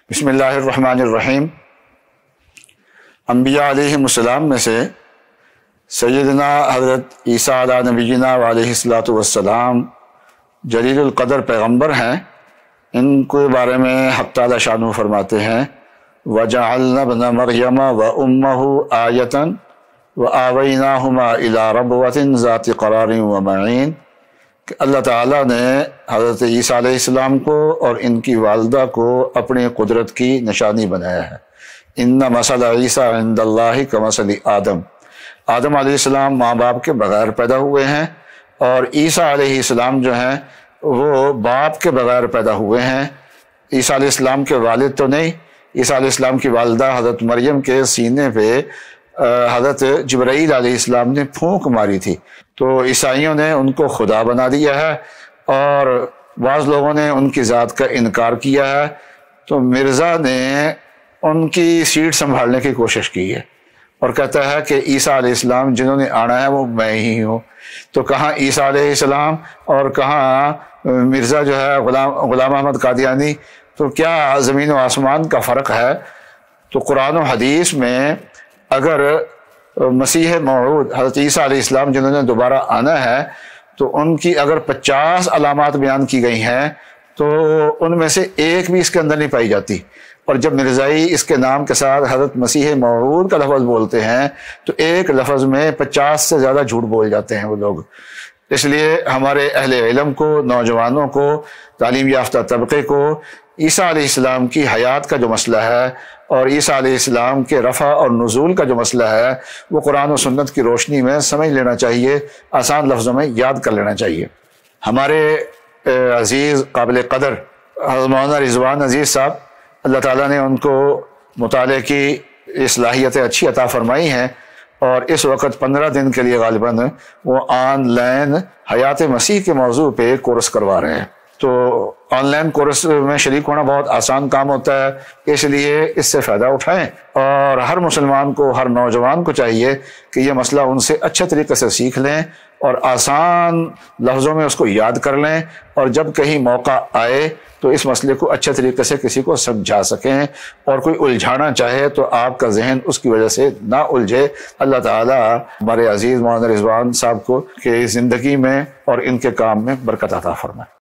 बिस्मिल्लाहिर्रहमानिर्रहीम। अंबिया अलैहिमुस्सलाम में से सैयदना हज़रत ईसा अला नबीना व अलैहिस्सलातु वस्सलाम जलीलुल क़द्र पैगम्बर हैं। इनके बारे में हक़ तआला शानहू फरमाते हैं, वजअलना इब्न मरयम व उम्महु आयतन व आवैनाहुमा इला रब्वतिन ज़ाति क़रारिन व मईन। कि अल्लाह ताला ने हज़रत ईसा अलैहिस्सलाम को और इनकी वालदा को अपनी कुदरत की निशानी बनाया है। इन्ना मसला ईसा इंदल्लाहि कमसली आदम। आदम अलैहिस्सलाम माँ बाप के बगैर पैदा हुए हैं और ईसा अलैहिस्सलाम जो हैं वो बाप के बगैर पैदा हुए हैं। ईसा अलैहिस्सलाम के वालिद तो नहीं, ईसा अलैहिस्सलाम की वालदा हज़रत मरियम के सीने पे हज़रत जिब्राईल अलैहिस्सलाम ने फूंक मारी थी, तो ईसाइयों ने उनको खुदा बना दिया है और बाज़ लोगों ने उनकी ज़ात का इनकार किया है। तो मिर्ज़ा ने उनकी सीट संभालने की कोशिश की है और कहता है कि ईसा अलैहिस्सलाम जिन्होंने आना है वो मैं ही हूँ। तो कहाँ ईसा अलैहिस्सलाम और कहाँ मिर्ज़ा जो है ग़ुलाम अहमद कादियानी, तो क्या ज़मीन व आसमान का फ़र्क है। तो कुरान और हदीस में अगर मसीह मौऊद हज़रत ईसा अलैहिस्सलाम जिन्होंने दोबारा आना है तो उनकी अगर 50 अलामात बयान की गई हैं तो उनमें से एक भी इसके अंदर नहीं पाई जाती। और जब मिर्ज़ाई इसके नाम के साथ हज़रत मसीह मौऊद का लफ्ज़ बोलते हैं तो एक लफ्ज़ में 50 से ज़्यादा झूठ बोल जाते हैं वो लोग। इसलिए हमारे अहले इल्म को, नौजवानों को, तालीम याफ्ता तबके को ईसा अलैहिस्सलाम की हयात का जो मसला है और ईसा अलैहिस्सलाम के रफ़ा और नुज़ूल का जो मसला है वो कुरान और सुन्नत की रोशनी में समझ लेना चाहिए, आसान लफ्ज़ों में याद कर लेना चाहिए। हमारे अज़ीज़ काबिल क़दर हज़रत मौलाना रिज़वान अज़ीज़ साहब, अल्लाह ताला ने उनको मुताले की सलाहियतें अच्छी अता फ़रमाई हैं और इस वक्त 15 दिन के लिए गालिबन वो ऑनलाइन हयात मसीह के मौजू पे कोर्स करवा रहे हैं। तो ऑनलाइन कोर्स में शरीक होना बहुत आसान काम होता है, इसलिए इससे फ़ायदा उठाएं और हर मुसलमान को, हर नौजवान को चाहिए कि यह मसला उनसे अच्छे तरीके से सीख लें और आसान लफ्ज़ों में उसको याद कर लें और जब कहीं मौका आए तो इस मसले को अच्छे तरीके से किसी को समझा सकें और कोई उलझाना चाहे तो आपका जहन उसकी वजह से ना उलझे। अल्लाह ताला हमारे अजीज़ मौलाना रिज़वान साहब को कि ज़िंदगी में और इनके काम में बरकत अता फरमाए।